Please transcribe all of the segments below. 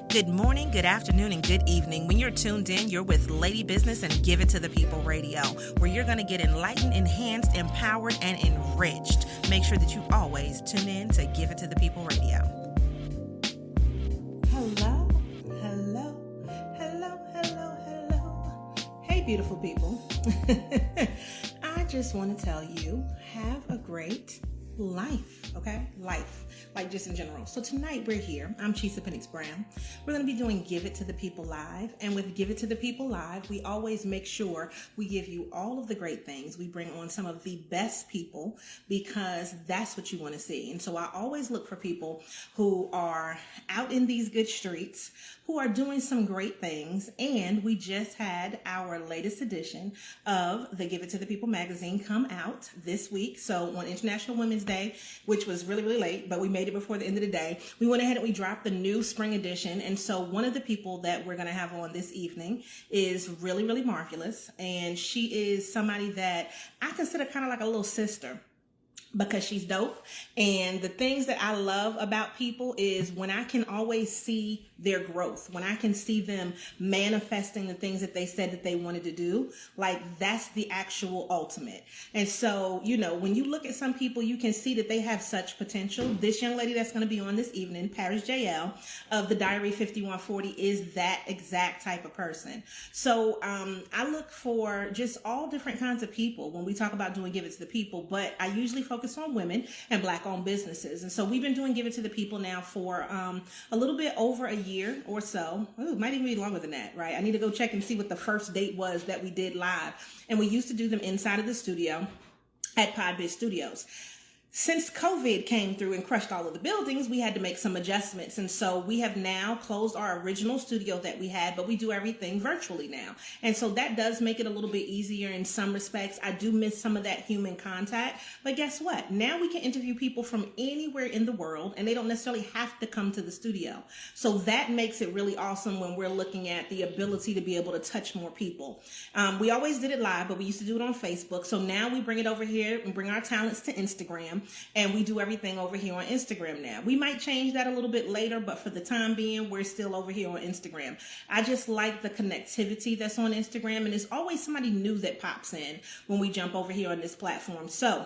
Good morning, good afternoon, and good evening. When you're tuned in, you're with Lady Business and Give It to the People Radio, where you're going to get enlightened, enhanced, empowered, and enriched. Make sure that you always tune in to Give It to the People Radio. Hello, hello, hello, hello, hello. Hey, beautiful people. I just want to tell you, have a great life, okay? Life. Like just in general. So tonight we're here. I'm Chisa Penix Brown. We're going to be doing Give It to the People Live. And with Give It to the People Live, we always make sure we give you all of the great things. We bring on some of the best people because that's what you want to see. And so I always look for people who are out in these good streets, who are doing some great things. And we just had our latest edition of the Give It to the People magazine come out this week. So on International Women's Day, which was really, really late, but we made it before the end of the day, we went ahead and we dropped the new spring edition. And so one of the people that we're going to have on this evening is really, really marvelous. And she is somebody that I consider kind of like a little sister, because she's dope. And the things that I love about people is when I can always see their growth, when I can see them manifesting the things that they said that they wanted to do, like that's the actual ultimate. And so, you know, when you look at some people, you can see that they have such potential. This young lady that's going to be on this evening, Jaél of the Diary 5140, is that exact type of person. So I look for just all different kinds of people when we talk about doing Give It to the People, but I usually focus on women and Black-owned businesses. And so we've been doing Give It to the People now for a little bit over a year or so. Ooh, might even be longer than that, right? I need to go check and see what the first date was that we did live. And we used to do them inside of the studio at Podbiz Studios. Since COVID came through and crushed all of the buildings, we had to make some adjustments. And so we have now closed our original studio that we had, but we do everything virtually now. And so that does make it a little bit easier in some respects. I do miss some of that human contact, but guess what? Now we can interview people from anywhere in the world and they don't necessarily have to come to the studio. So that makes it really awesome when we're looking at the ability to be able to touch more people. We always did it live, but we used to do it on Facebook. So now we bring it over here and bring our talents to Instagram. And we do everything over here on Instagram now. We might change that a little bit later, but for the time being, we're still over here on Instagram. I just like the connectivity that's on Instagram, and there's always somebody new that pops in when we jump over here on this platform. So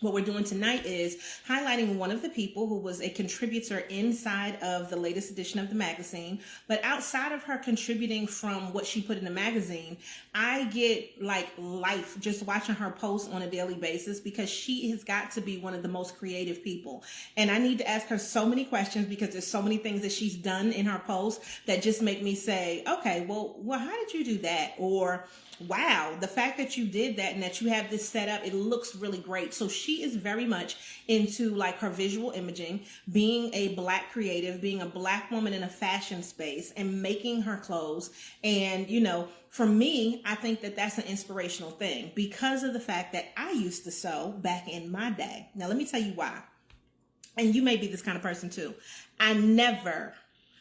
what we're doing tonight is highlighting one of the people who was a contributor inside of the latest edition of the magazine. But outside of her contributing from what she put in the magazine, I get like life just watching her post on a daily basis because she has got to be one of the most creative people. And I need to ask her so many questions because there's so many things that she's done in her post that just make me say, okay, well, how did you do that? Or wow, the fact that you did that and that you have this set up, it looks really great. So she is very much into like her visual imaging, being a Black creative, being a Black woman in a fashion space and making her clothes. And, you know, for me, I think that that's an inspirational thing because of the fact that I used to sew back in my day. Now, let me tell you why. And you may be this kind of person too. I never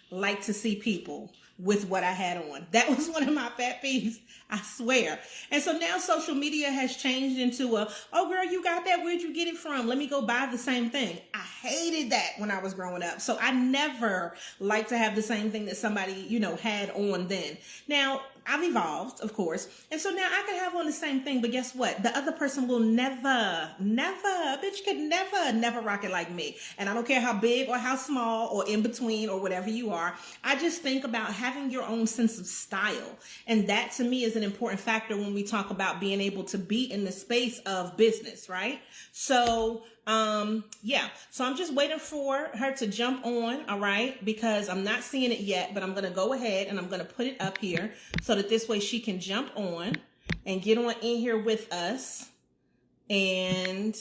like to see people with what I had on. That was one of my pet peeves, I swear. And so now social media has changed into oh girl, you got that? Where'd you get it from? Let me go buy the same thing. I hated that when I was growing up. So I never liked to have the same thing that somebody, you know, had on then. Now, I've evolved, of course. And so now I can have on the same thing, but guess what? The other person will never, bitch could never rock it like me. And I don't care how big or how small or in between or whatever you are. I just think about having your own sense of style. And that to me is an important factor when we talk about being able to be in the space of business, right? So, yeah, so I'm just waiting for her to jump on, all right, because I'm not seeing it yet, but I'm going to go ahead and I'm going to put it up here so that this way she can jump on and get on in here with us. And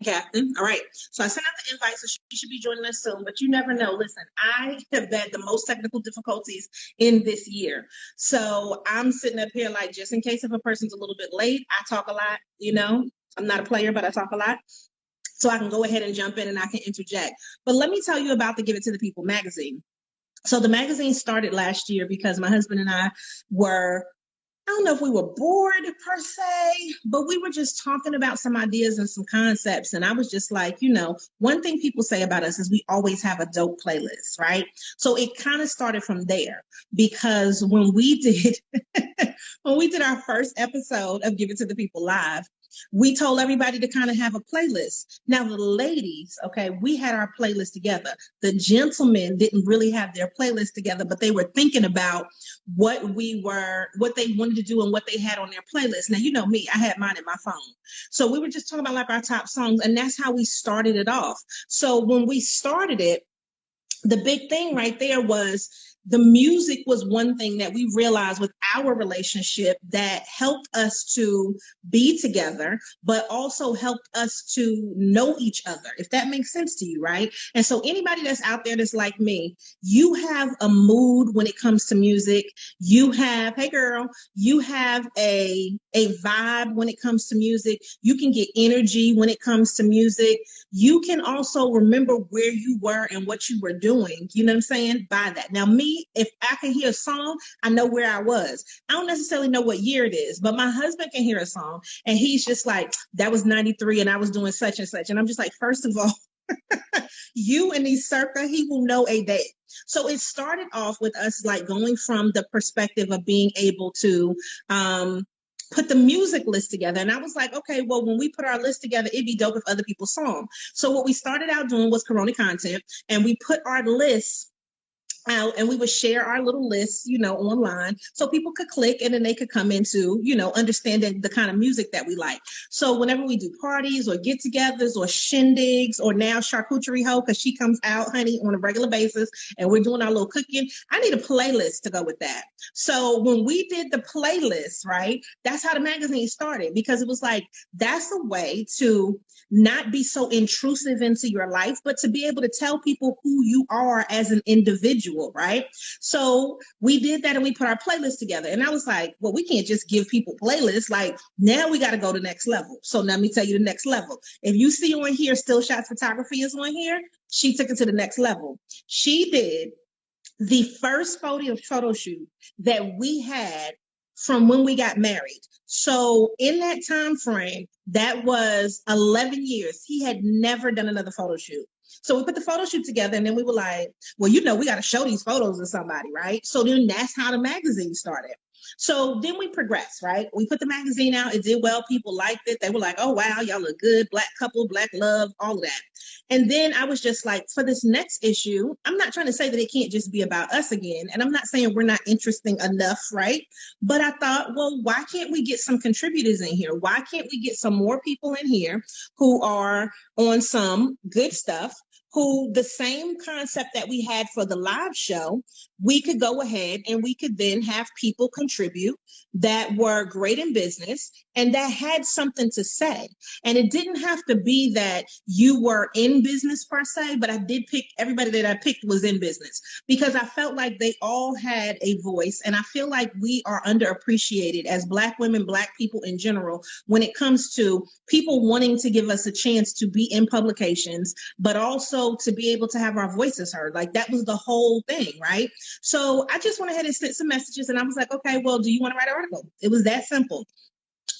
Captain, all right, so I sent out the invite, so she should be joining us soon, but you never know. Listen, I have had the most technical difficulties in this year, so I'm sitting up here like, just in case if a person's a little bit late, I talk a lot, you know, I'm not a player, but I talk a lot. So I can go ahead and jump in and I can interject. But let me tell you about the Give It to the People magazine. So the magazine started last year because my husband and I were I don't know if we were bored per se, but we were just talking about some ideas and some concepts. And I was just like, one thing people say about us is we always have a dope playlist, right? So it kind of started from there, because when we did our first episode of Give It to the People Live, we told everybody to kind of have a playlist. Now, the ladies, okay, we had our playlist together. The gentlemen didn't really have their playlist together, but they were thinking about what they wanted to do and what they had on their playlist. Now, you know me, I had mine in my phone. So we were just talking about like our top songs, and that's how we started it off. So when we started it, the big thing right there was the music was one thing that we realized with our relationship that helped us to be together, but also helped us to know each other, if that makes sense to you, right? And so anybody that's out there that's like me, you have a mood when it comes to music. You have, hey girl, you have a vibe when it comes to music. You can get energy when it comes to music. You can also remember where you were and what you were doing, you know what I'm saying, by that. Now, me, if I can hear a song, I know where I was. I don't necessarily know what year it is, but my husband can hear a song and he's just like, that was 93 and I was doing such and such. And I'm just like, first of all, you and these circa, he will know a day. So it started off with us like going from the perspective of being able to put the music list together. And I was like, okay, well, when we put our list together, it'd be dope if other people saw them. So what we started out doing was Corona content, and we put our lists out and we would share our little lists, online, so people could click and then they could come into, understanding the kind of music that we like. So whenever we do parties or get-togethers or shindigs, or now charcuterie hoe, because she comes out, honey, on a regular basis, and we're doing our little cooking, I need a playlist to go with that. So when we did the playlist, right, that's how the magazine started, because it was like, that's a way to not be so intrusive into your life, but to be able to tell people who you are as an individual, right? So we did that and we put our playlist together. And I was like, well, we can't just give people playlists. Like, now we got to go to the next level. So let me tell you the next level. If you see on here, Still Shots Photography is on here. She took it to the next level. She did the first photo shoot that we had from when we got married. So in that time frame, that was 11 years. He had never done another photo shoot. So we put the photo shoot together, and then we were like, well, we got to show these photos to somebody, right? So then that's how the magazine started. So then we progressed, right? We put the magazine out. It did well. People liked it. They were like, oh, wow, y'all look good. Black couple, black love, all of that. And then I was just like, for this next issue, I'm not trying to say that it can't just be about us again. And I'm not saying we're not interesting enough, right? But I thought, well, why can't we get some contributors in here? Why can't we get some more people in here who are on some good stuff, who the same concept that we had for the live show, we could go ahead and we could then have people contribute that were great in business and that had something to say. And it didn't have to be that you were in business per se, but I did pick, everybody that I picked was in business, because I felt like they all had a voice. And I feel like we are underappreciated as Black women, Black people in general, when it comes to people wanting to give us a chance to be in publications, but also to be able to have our voices heard. Like, that was the whole thing, right? So I just went ahead and sent some messages, and I was like, okay, well, do you want to write an article? It was that simple.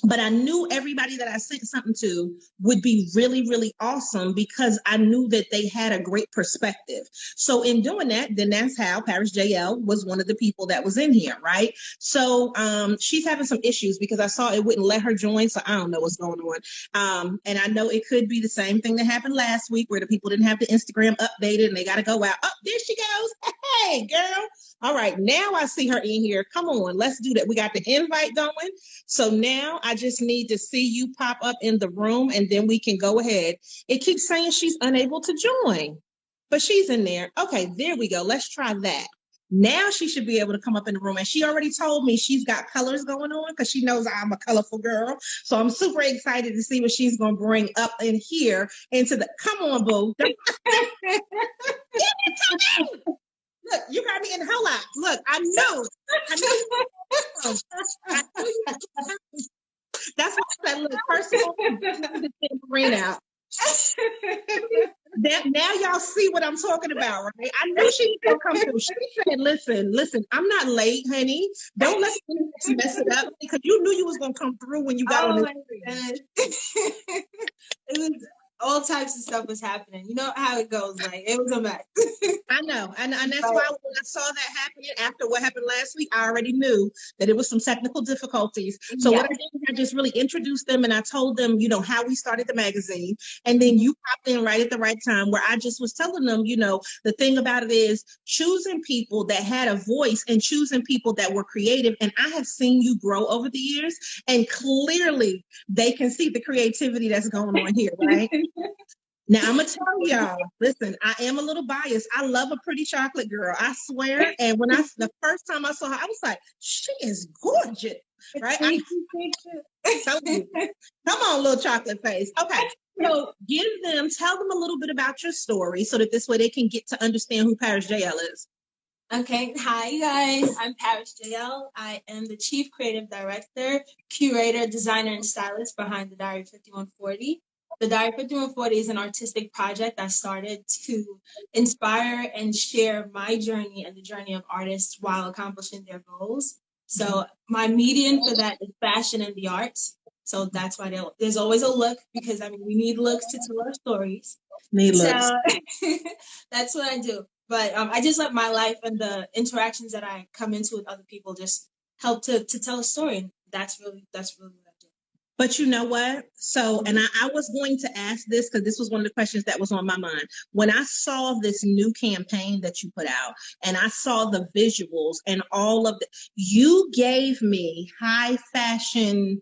But I knew everybody that I sent something to would be really, really awesome, because I knew that they had a great perspective. So in doing that, then that's how Paris Jael was one of the people that was in here, right? So she's having some issues because I saw it wouldn't let her join. So I don't know what's going on. And I know it could be the same thing that happened last week, where the people didn't have the Instagram updated and they got to go out. Oh, there she goes. Hey, girl. All right, now I see her in here. Come on, let's do that. We got the invite going. So now I just need to see you pop up in the room, and then we can go ahead. It keeps saying she's unable to join, but she's in there. Okay, there we go. Let's try that. Now she should be able to come up in the room. And she already told me she's got colors going on because she knows I'm a colorful girl. So I'm super excited to see what she's going to bring up in here into the, come on, boo. Look, you got me in her life. Look, I know. That's why I said, look, personal, bring out. Now y'all see what I'm talking about, right? I knew she was gonna come through. She said, listen, I'm not late, honey. Don't let me mess it up because you knew you was gonna come through when you got on Oh this. my goodness. It was all types of stuff was happening. You know how it goes. Like, it was a mess. I know. And that's why when I saw that happening after what happened last week, I already knew that it was some technical difficulties. So what I did was I just really introduced them and I told them, how we started the magazine. And then you popped in right at the right time where I just was telling them, the thing about it is choosing people that had a voice and choosing people that were creative. And I have seen you grow over the years and clearly they can see the creativity that's going on here, right? Now, I'm going to tell y'all, listen, I am a little biased. I love a pretty chocolate girl, I swear. And when the first time I saw her, I was like, she is gorgeous, right? Come on, little chocolate face. Okay, so tell them a little bit about your story so that this way they can get to understand who Paris Jael is. Okay, hi guys, I'm Paris Jaél. I am the Chief Creative Director, Curator, Designer, and Stylist behind the Diary 5140. The Diary 5140 is an artistic project I started to inspire and share my journey and the journey of artists while accomplishing their goals. So my medium for that is fashion and the arts. So that's why there's always a look, because we need looks to tell our stories. So that's what I do. But I just let my life and the interactions that I come into with other people just help to tell a story. And that's really what I do. But you know what? So, and I was going to ask this because this was one of the questions that was on my mind. When I saw this new campaign that you put out and I saw the visuals and all of you gave me high fashion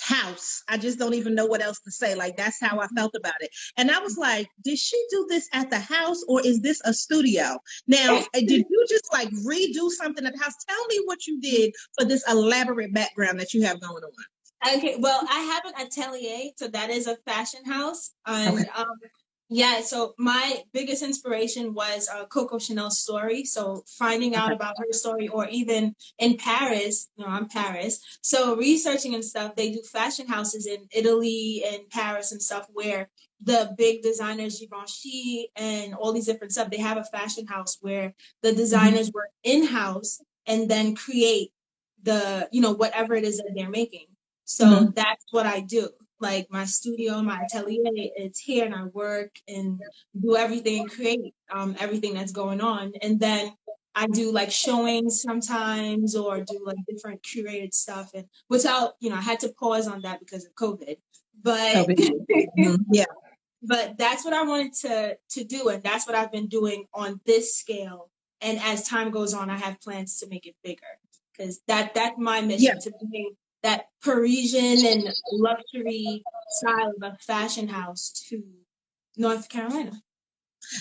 house. I just don't even know what else to say. Like, that's how I felt about it. And I was like, did she do this at the house or is this a studio? Now, did you just like redo something at the house? Tell me what you did for this elaborate background that you have going on. Okay, well, I have an atelier, so that is a fashion house. And so my biggest inspiration was Coco Chanel's story. So finding out about her story, or even in Paris, I'm Paris. So researching and stuff, they do fashion houses in Italy and Paris and stuff where the big designers, Givenchy and all these different stuff, they have a fashion house where the designers work in-house and then create the, whatever it is that they're making. So that's what I do. Like my studio, my atelier, it's here and I work and do everything and create everything that's going on. And then I do like showings sometimes or do like different curated stuff. And without, I had to pause on that because of COVID. But yeah. But that's what I wanted to do. And that's what I've been doing on this scale. And as time goes on, I have plans to make it bigger. Because that's my mission, to bring that Parisian and luxury style of a fashion house to North Carolina.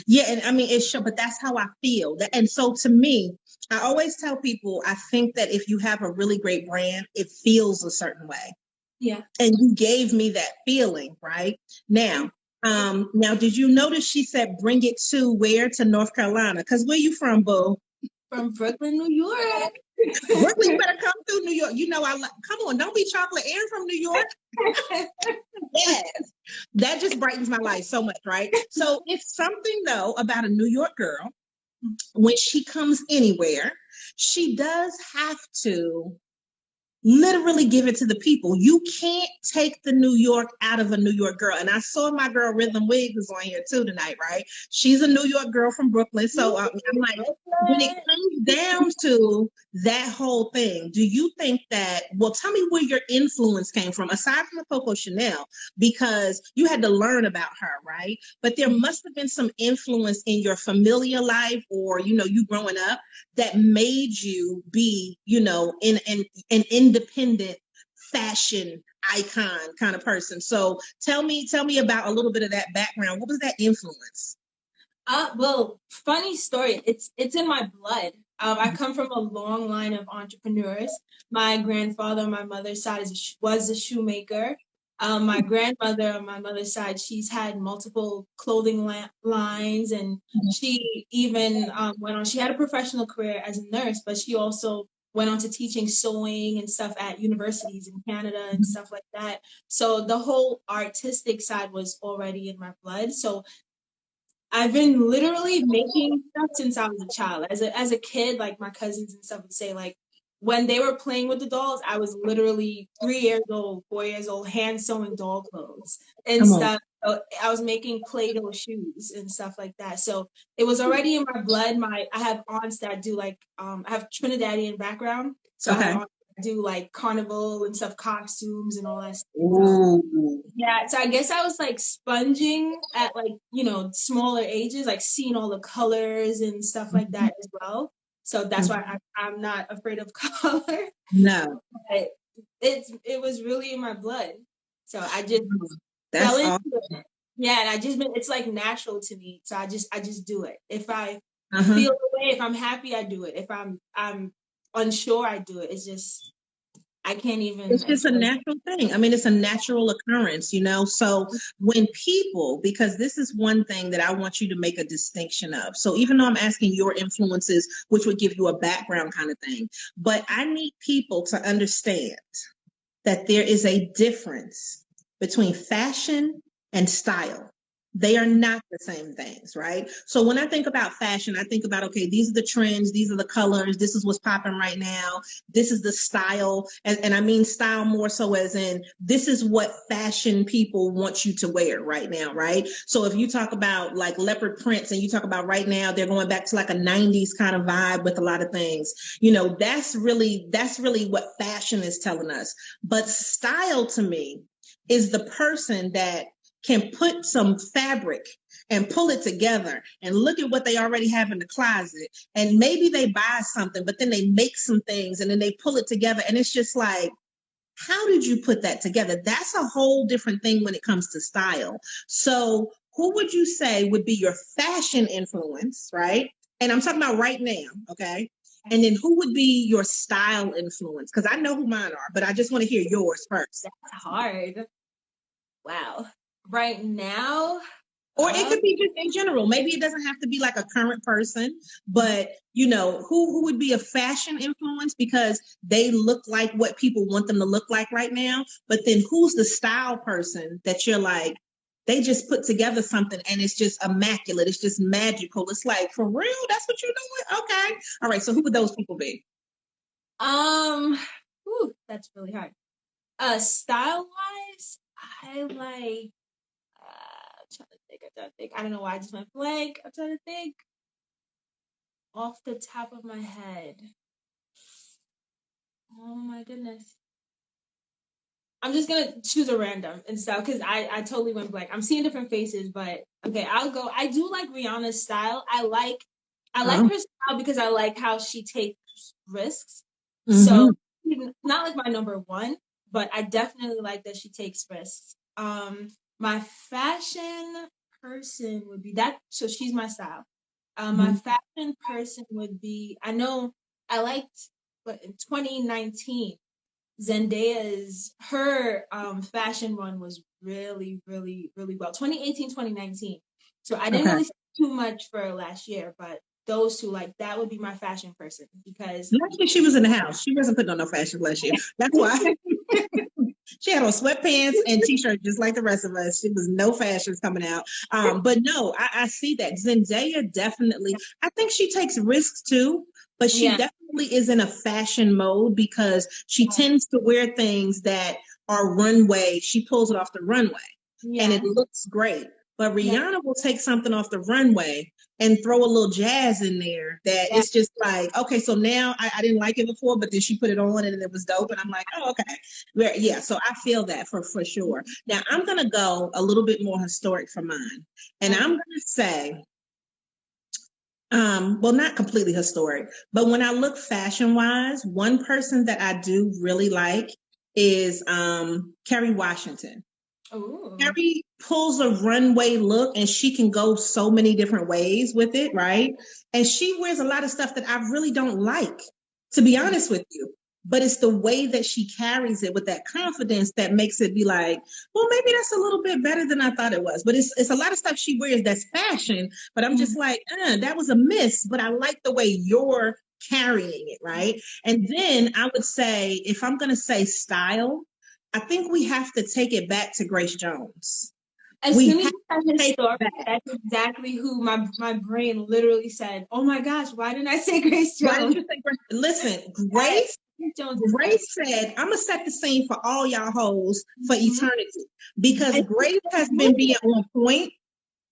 Yeah, and it's but that's how I feel. And so to me, I always tell people, I think that if you have a really great brand, it feels a certain way. Yeah. And you gave me that feeling, right? Now, did you notice she said bring it to where? To North Carolina? Because where you from, boo? From Brooklyn, New York. Brooklyn, you better come through New York. Come on, don't be chocolate and from New York. Yes, that just brightens my life so much, right? So it's something though about a New York girl. When she comes anywhere, she does have to literally give it to the people. You can't take the New York out of a New York girl. And I saw my girl Rhythm Wiggs is on here too tonight, right? She's a New York girl from Brooklyn. So I'm like, when it comes down to that whole thing, do you think that, well, tell me where your influence came from, aside from the Coco Chanel, because you had to learn about her, right? But there must have been some influence in your familiar life or, you growing up that made you be, in an independent fashion icon kind of person. So tell me about a little bit of that background. What was that influence? Well, funny story. It's in my blood. I come from a long line of entrepreneurs. My grandfather on my mother's side was a shoemaker. My grandmother on my mother's side, she's had multiple clothing lines, and she even went on. She had a professional career as a nurse, but she also went on to teaching sewing and stuff at universities in Canada and stuff like that. So the whole artistic side was already in my blood. So I've been literally making stuff since I was a child. As a kid, like my cousins and stuff would say, like when they were playing with the dolls, I was literally 3 years old, 4 years old, hand sewing doll clothes and Come on. stuff. So I was making Play-Doh shoes and stuff like that. So it was already in my blood. I have aunts that do like I have Trinidadian background, so I have Okay. aunts that do like carnival and stuff, costumes and all that stuff. Ooh. Yeah, so I guess I was like sponging at like, smaller ages, like seeing all the colors and stuff like that as well. So that's why I'm not afraid of color. No, But it was really in my blood. So I just fell that's into awesome. it. Yeah, and it's like natural to me. So I just do it. If I Uh-huh. feel the way, if I'm happy, I do it. If I'm unsure, I do it. It's just I can't even It's just a explain. natural thing. I mean, it's a natural occurrence, you know? So when people, because this is one thing that I want you to make a distinction of. So even though I'm asking your influences, which would give you a background kind of thing, but I need people to understand that there is a difference between fashion and style. They are not the same things, right? So when I think about fashion, I think about, okay, these are the trends, these are the colors, this is what's popping right now, this is the style. And I mean style more so as in this is what fashion people want you to wear right now, right? So if you talk about like leopard prints and you talk about right now, they're going back to like a 90s kind of vibe with a lot of things, that's really what fashion is telling us. But style to me is the person that can put some fabric and pull it together and look at what they already have in the closet. And maybe they buy something, but then they make some things and then they pull it together. And it's just like, how did you put that together? That's a whole different thing when it comes to style. So who would you say would be your fashion influence, right? And I'm talking about right now, okay? And then who would be your style influence? Because I know who mine are, but I just want to hear yours first. That's hard. Wow. Right now, Or it could be just in general. Maybe it doesn't have to be like a current person, but who would be a fashion influence because they look like what people want them to look like right now. But then who's the style person that you're like, they just put together something and it's just immaculate. It's just magical. It's like, for real? That's what you're doing? Okay. All right. So who would those people be? that's really hard. Style wise, I like. I'm trying to think. I'm trying to think. I don't know why I just went blank. I'm trying to think off the top of my head. Oh my goodness. I'm just gonna choose a random and stuff because I totally went blank. I'm seeing different faces, but okay, I'll go. I do like Rihanna's style. I like her style because I like how she takes risks. Mm-hmm. So not like my number one, but I definitely like that she takes risks. My fashion person would be that. So she's my style. My fashion person would be. I know I liked, but in 2019. Zendaya's her fashion run was really, really, really well. 2018, 2019. So I didn't Okay. really see too much for last year, but those two, like that would be my fashion person because Last year she was in the house. She wasn't putting on no fashion last year. That's why. She had on sweatpants and t-shirt just like the rest of us. She was no fashions coming out. But no, I see that. Zendaya definitely, I think she takes risks too, but she yeah, definitely is in a fashion mode because she tends to wear things that are runway. She pulls it off the runway and it yeah, looks great. But yeah, Rihanna will take something off the runway and throw a little jazz in there that yeah. it's just like, okay, so now I didn't like it before, but then she put it on and it was dope. And I'm like, oh, okay. Yeah, so I feel that for sure. Now I'm gonna go a little bit more historic for mine. And I'm Okay. gonna say, well, not completely historic, but when I look fashion wise, one person that I do really like is Kerry Washington. Oh, Carrie pulls a runway look and she can go so many different ways with it, right? And she wears a lot of stuff that I really don't like, to be honest with you. But it's the way that she carries it with that confidence that makes it be like, well, maybe that's a little bit better than I thought it was. But it's a lot of stuff she wears that's fashion. But I'm just like, that was a miss. But I like the way you're carrying it, right? And then I would say, if I'm going to say style, I think we have to take it back to Grace Jones As We soon as have you said to his take story, it back. that's exactly who my brain literally said, "Oh my gosh, why didn't I say Grace Why did Jones?" you say Grace? Listen, Yes, Grace Jones is Grace said, I'm gonna set the scene for all y'all hoes for everything. eternity. Because And Grace has been being on point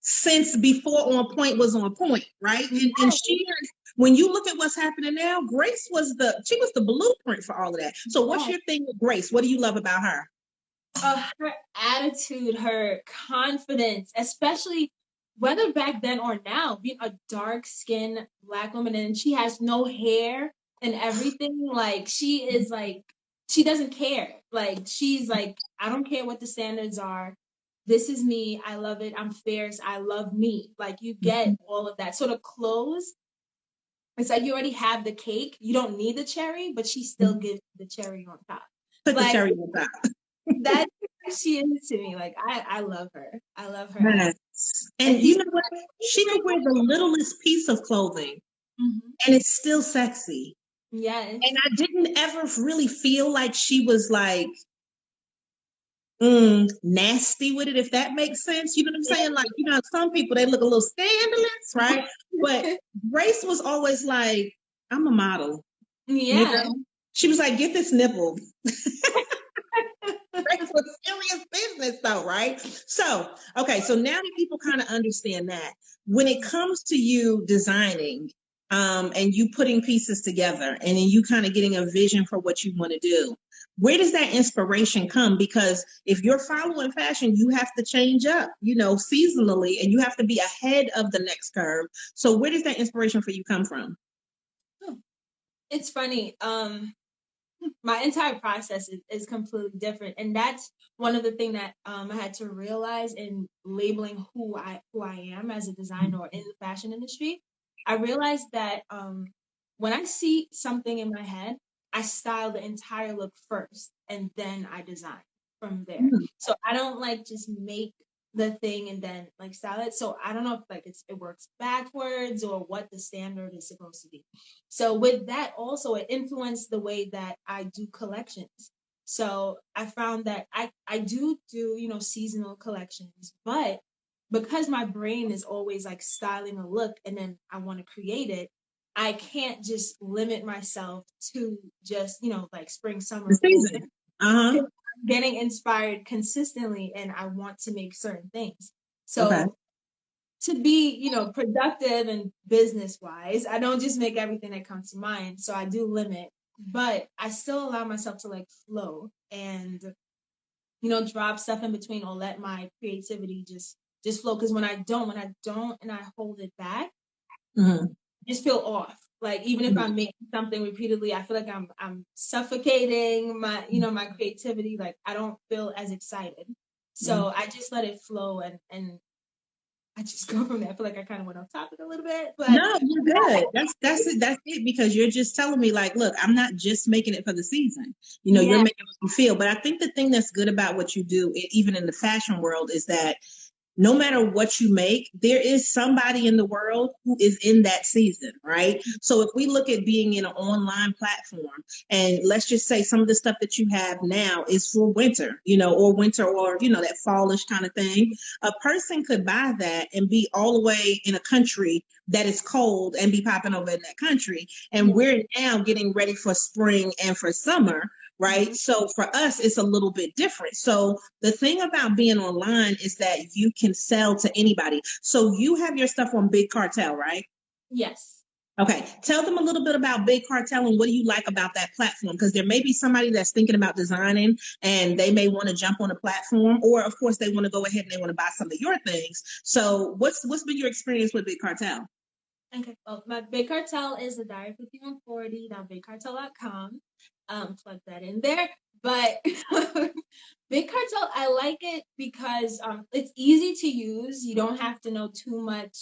since before on point was on point, right? And she has, when you look at what's happening now, Grace was the blueprint for all of that. So what's your thing with Grace? What do you love about her? her attitude, her confidence, especially whether back then or now, being a dark skinned Black woman and she has no hair and everything, like she is like, she doesn't care. Like she's like, I don't care what the standards are. This is me. I love it. I'm fierce. I love me. Like you get all of that. So the clothes, it's like you already have the cake. You don't need the cherry, but she still gives the cherry on top. Put the Like cherry on top. that's who she is to me. Like I love her. I love her. Yes. And you know what? She could wear the littlest piece of clothing and it's still sexy. Yes. And I didn't ever really feel like she was like nasty with it, if that makes sense. You know what I'm saying? Like, you know, some people they look a little scandalous, right? But Grace was always like, I'm a model. Yeah. Nigga. She was like, get this nipple. Grace was serious business though, right? So, okay, so now that people kind of understand that, when it comes to you designing, and you putting pieces together and then you kind of getting a vision for what you want to do, where does that inspiration come? Because if you're following fashion, you have to change up, you know, seasonally, and you have to be ahead of the next curve. So where does that inspiration for you come from? It's funny. My entire process is completely different. And that's one of the things that I had to realize in labeling who I am as a designer or in the fashion industry. I realized that when I see something in my head, I style the entire look first and then I design from there. So I don't like just make the thing and then like style it. So I don't know if like it works backwards or what the standard is supposed to be. So with that also it influenced the way that I do collections. So I found that I do you know seasonal collections, but because my brain is always like styling a look and then I want to create it, I can't just limit myself to just, you know, like spring, The summer, fall, season. Uh-huh. getting inspired consistently and I want to make certain things. Okay. So to be, you know, productive and business wise, I don't just make everything that comes to mind. So I do limit, but I still allow myself to like flow and, you know, drop stuff in between or let my creativity just flow. Cause when I don't and I hold it back, Mm-hmm. just feel off. Like even if I'm making something repeatedly, I feel like I'm suffocating my, you know, my creativity. Like I don't feel as excited. Mm-hmm. So I just let it flow and I just go from there. I feel like I kind of went off topic a little bit, but No, you're good. That's it. That's it. Because you're just telling me, like, look, I'm not just making it for the season. You know, you're yeah, making me feel. But I think the thing that's good about what you do, even in the fashion world, is that no matter what you make, there is somebody in the world who is in that season, right? So if we look at being in an online platform, and let's just say some of the stuff that you have now is for winter, you know, or winter or, you know, that fallish kind of thing, a person could buy that and be all the way in a country that is cold and be popping over in that country. And we're now getting ready for spring and for summer, right? So for us, it's a little bit different. So the thing about being online is that you can sell to anybody. So you have your stuff on Big Cartel, right? yes. Okay. Tell them a little bit about Big Cartel and what do you like about that platform? Because there may be somebody that's thinking about designing and they may want to jump on a platform, or of course they want to go ahead and they want to buy some of your things. So what's been your experience with Big Cartel? Okay. Well, my Big Cartel is the Diary 5140.bigcartel.com. Plug that in there. But Big Cartel, I like it because it's easy to use. You don't have to know too much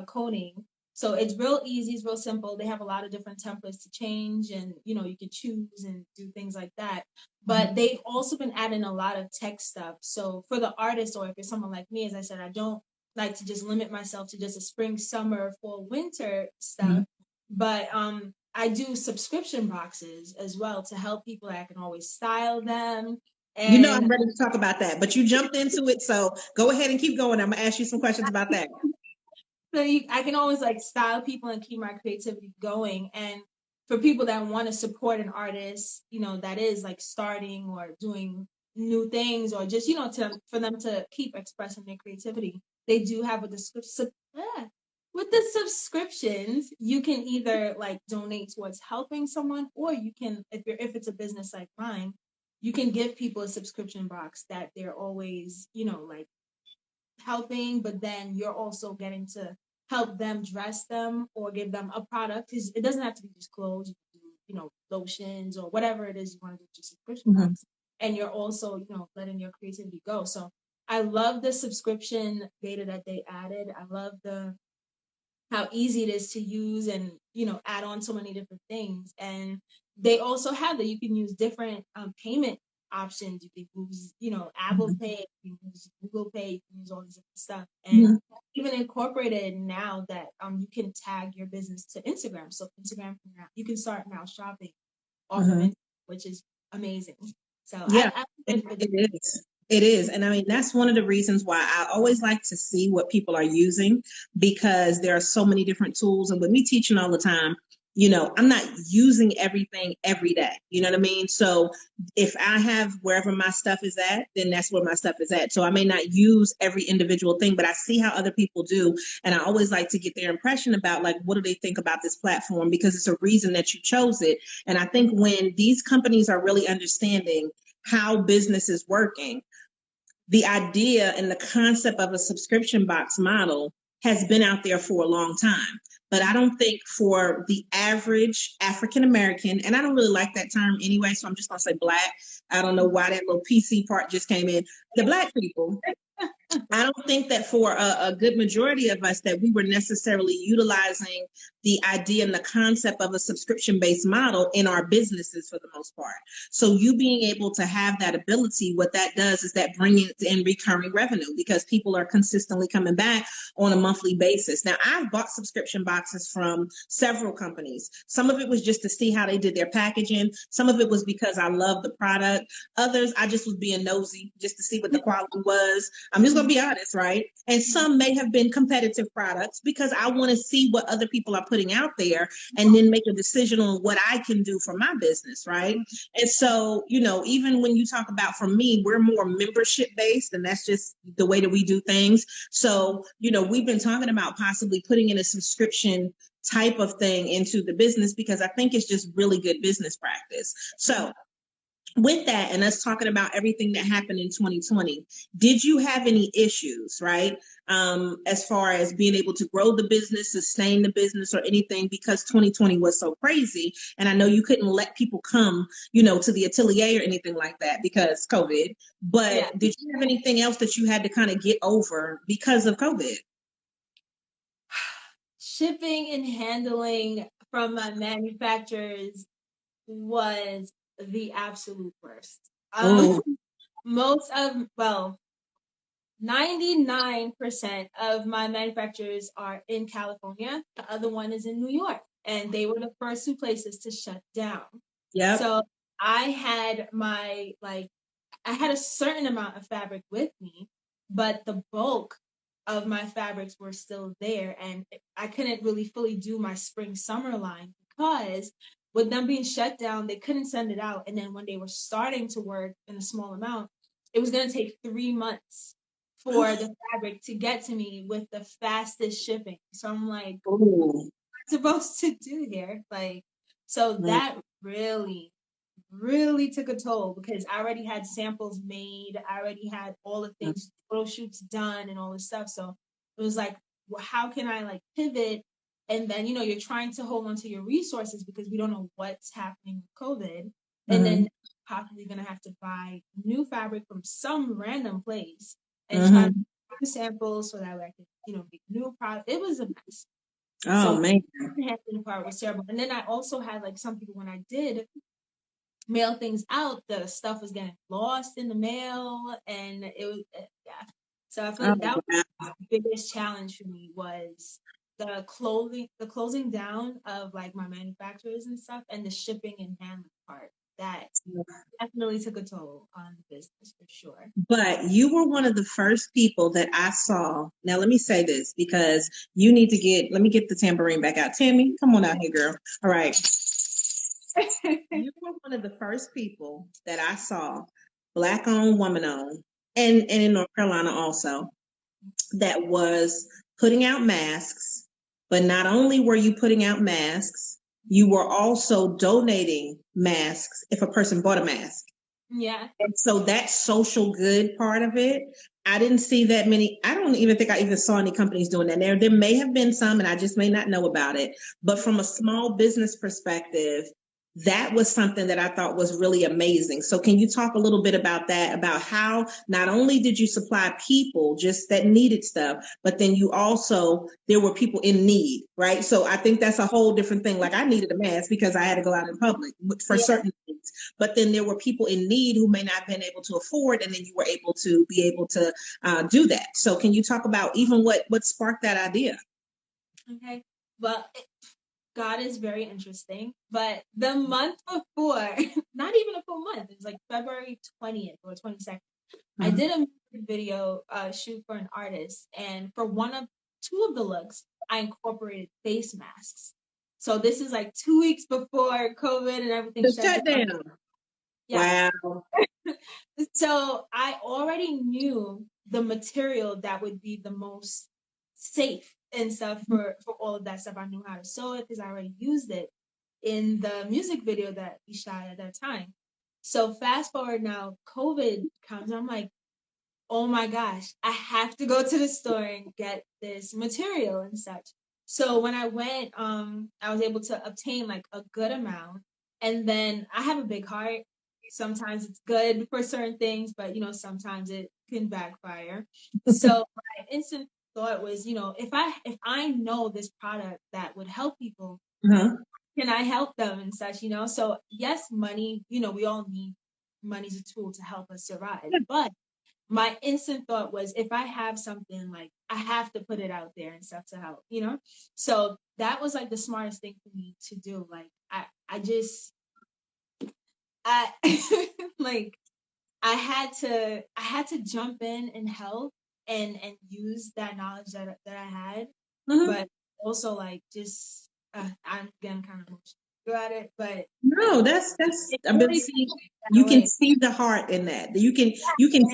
coding. So it's real easy, it's real simple. They have a lot of different templates to change and you know, you can choose and do things like that. But they've also been adding a lot of tech stuff. So for the artist or if you're someone like me, as I said, I don't like to just limit myself to just a spring, summer, fall, winter stuff. But I do subscription boxes as well to help people that I can always style them You know, And I'm ready to talk about that, but you jumped into it. So go ahead and keep going. I'm going to ask you some questions about that. so I can always like style people and keep my creativity going. And for people that want to support an artist, that is like starting or doing new things, or just, for them to keep expressing their creativity, they do have a description. With the subscriptions, you can either like donate towards helping someone, or you can, if it's a business like mine, you can give people a subscription box that they're always, like helping, but then you're also getting to help them dress them or give them a product. It doesn't have to be just clothes. You can do, lotions or whatever it is you want to do with your subscription Mm-hmm. box. And you're also, letting your creativity go. So I love the subscription data that they added. I love how easy it is to use and add on so many different things. And they also have that you can use different payment options. You can use Apple Pay, you can use Google Pay, you can use all these different stuff. And even incorporated now that you can tag your business to Instagram. So Instagram you can start now shopping off of Instagram, which is amazing. So Yeah, I it is. It is. And I mean, that's one of the reasons why I always like to see what people are using, because there are so many different tools. And with me teaching all the time, I'm not using everything every day. You know what I mean? So if I have wherever my stuff is at, then that's where my stuff is at. So I may not use every individual thing, but I see how other people do. And I always like to get their impression about, like, what do they think about this platform? Because it's a reason that you chose it. And I think when these companies are really understanding how business is working, the idea and the concept of a subscription box model has been out there for a long time. But I don't think for the average African American, and I don't really like that term anyway, so I'm just going to say Black. I don't know why that little PC part just came in. The Black people, I don't think that for a good majority of us that we were necessarily utilizing the idea and the concept of a subscription-based model in our businesses for the most part. So you being able to have that ability, what that does is that brings in recurring revenue, because people are consistently coming back on a monthly basis. Now, I've bought subscription boxes from several companies. Some of it was just to see how they did their packaging. Some of it was because I love the product. Others, I just was being nosy just to see what the quality was. I'm just going to be honest, right? And some may have been competitive products because I want to see what other people are putting out there and then make a decision on what I can do for my business, right? And so, even when you talk about, for me, we're more membership based, and that's just the way that we do things. So, we've been talking about possibly putting in a subscription type of thing into the business, because I think it's just really good business practice. So with that, and us talking about everything that happened in 2020, did you have any issues, right? As far as being able to grow the business, sustain the business, or anything, because 2020 was so crazy. And I know you couldn't let people come, to the atelier or anything like that because COVID. But did you have anything else that you had to kind of get over because of COVID? Shipping and handling from my manufacturers was the absolute worst. Oh, Most of, well, 99% of my manufacturers are in California. The other one is in New York. And they were the first two places to shut down. yep. So I had I had a certain amount of fabric with me, but the bulk of my fabrics were still there. And I couldn't really fully do my spring summer line because with them being shut down, they couldn't send it out. And then when they were starting to work in a small amount, it was going to take 3 months for the fabric to get to me with the fastest shipping. So I'm like, what am I supposed to do here? So that really took a toll because I already had samples made. I already had all the things, photo shoots done and all this stuff. So it was like, well, how can I pivot? And then, you're trying to hold on to your resources because we don't know what's happening with COVID. And then possibly going to have to buy new fabric from some random place and try to make samples so that I could, make new product. It was a mess. Oh, man. The handling part was terrible. And then I also had some people, when I did mail things out, the stuff was getting lost in the mail, and it was yeah. So I feel like that was the biggest challenge for me was the closing down of my manufacturers and stuff, and the shipping and handling part. that definitely took a toll on the business for sure. But you were one of the first people that I saw. Now, let me say this because you need to let me get the tambourine back out. Tammy, come on out here, girl. All right. You were one of the first people that I saw, Black owned, woman owned, and in North Carolina also, that was putting out masks. But not only were you putting out masks, you were also donating masks if a person bought a mask. Yeah. And so that social good part of it, I didn't see that many. I don't even think I even saw any companies doing that. There may have been some, and I just may not know about it. But from a small business perspective, that was something that I thought was really amazing. So can you talk a little bit about that, about how not only did you supply people just that needed stuff, but then you also, there were people in need, right? So I think that's a whole different thing. Like I needed a mask because I had to go out in public for certain things, but then there were people in need who may not have been able to afford, and then you were able to do that. So can you talk about even what sparked that idea? Okay. Well, God is very interesting. But the month before, not even a full month, it was like February 20th or 22nd, I did a music video shoot for an artist. And for two of the looks, I incorporated face masks. So this is like 2 weeks before COVID and everything The shut down. shutdown. Yeah. Wow. So I already knew the material that would be the most safe and stuff for all of that stuff. I knew how to sew it because I already used it in the music video that we shot at that time. So fast forward now, COVID comes. I'm like, oh my gosh, I have to go to the store and get this material and such. So when I went, I was able to obtain like a good amount. And then I have a big heart. Sometimes it's good for certain things, but sometimes it can backfire. So my instant thought was, if I know this product that would help people, can I help them and such, So yes, money, we all need money's a tool to help us survive. But my instant thought was, if I have something, like I have to put it out there and stuff to help, So that was like the smartest thing for me to do. Like I like I had to jump in and help and use that knowledge that I had, but also like just I'm getting kind of emotional about it, but No, that's I mean, really see, you can way. see the heart in that. You can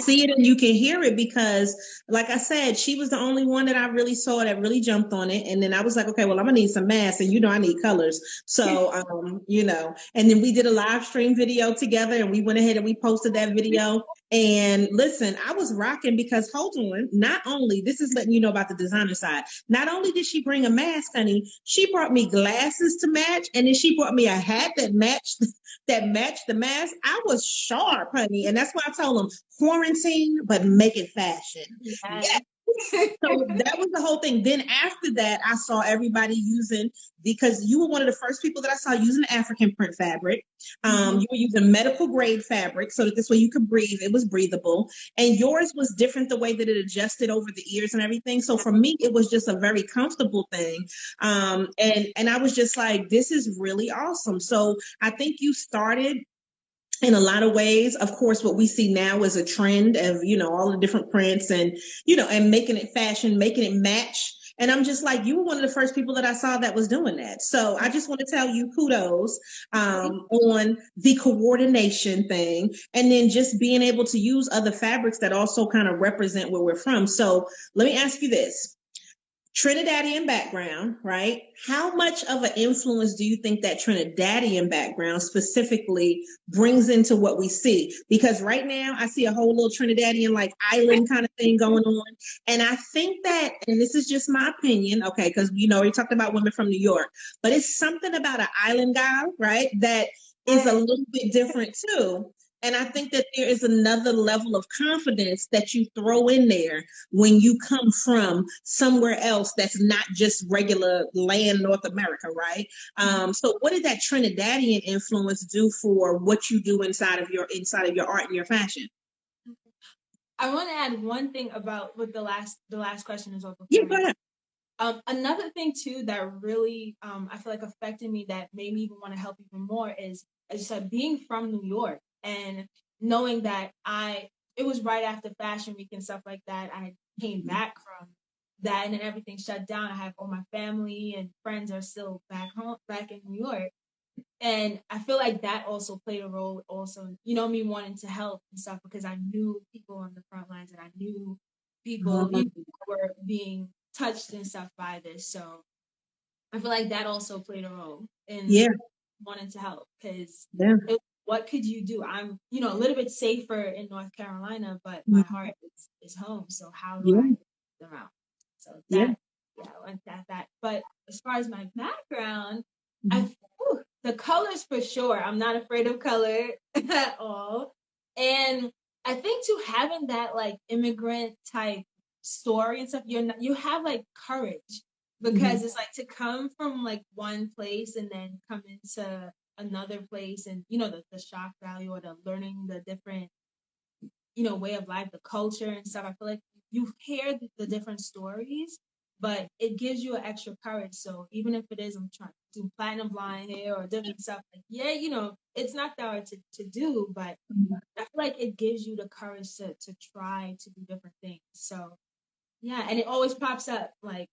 see it and you can hear it because, like I said, she was the only one that I really saw that really jumped on it. And then I was like, okay, well, I'm gonna need some masks, and I need colors. So and then we did a live stream video together, and we went ahead and we posted that video. And listen, I was rocking because hold on, not only this is letting you know about the designer side. Not only did she bring a mask, honey, she brought me glasses to match, and then she brought me a hat that matched the mask. I was sharp, honey, and that's why I told them quarantine, but make it fashion. Yes. So that was the whole thing. Then after that, I saw everybody using, because you were one of the first people that I saw using African print fabric. You were using medical grade fabric so that this way you could breathe. It was breathable. And yours was different the way that it adjusted over the ears and everything. So for me, it was just a very comfortable thing. And I was just like, this is really awesome. So I think you started in a lot of ways. Of course, what we see now is a trend of, all the different prints and, and making it fashion, making it match. And I'm just like, you were one of the first people that I saw that was doing that. So I just want to tell you kudos on the coordination thing, and then just being able to use other fabrics that also kind of represent where we're from. So let me ask you this. Trinidadian background, right? How much of an influence do you think that Trinidadian background specifically brings into what we see? Because right now I see a whole little Trinidadian like island kind of thing going on. And I think that, and this is just my opinion, okay, because we talked about women from New York, but it's something about an island guy, right? That is a little bit different too. And I think that there is another level of confidence that you throw in there when you come from somewhere else that's not just regular land North America, right? So what did that Trinidadian influence do for what you do inside of your art and your fashion? I want to add one thing about with the last question as well. Yeah, go ahead. Another thing too that really I feel like affected me, that made me even want to help even more, is as you said, being from New York and knowing that it was right after Fashion Week and stuff like that. I came back from that, and then everything shut down. I have all my family and friends are still back home, back in New York. And I feel like that also played a role, also, me wanting to help and stuff, because I knew people on the front lines and I knew people, were being touched and stuff by this. So I feel like that also played a role in wanting to help, because what could you do? I'm, a little bit safer in North Carolina, but my heart is home. So how do I get them out? So that, I went that. But as far as my background, the colors for sure. I'm not afraid of color at all. And I think too, having that like immigrant type story and stuff, you have like courage, because it's like to come from like one place and then come into another place, and the shock value or the learning the different way of life, the culture and stuff. I feel like you hear the different stories, but it gives you an extra courage. So even if it is, I'm trying to do platinum blonde hair or different stuff, like it's not that hard to do, but I feel like it gives you the courage to try to do different things. So yeah, and it always pops up like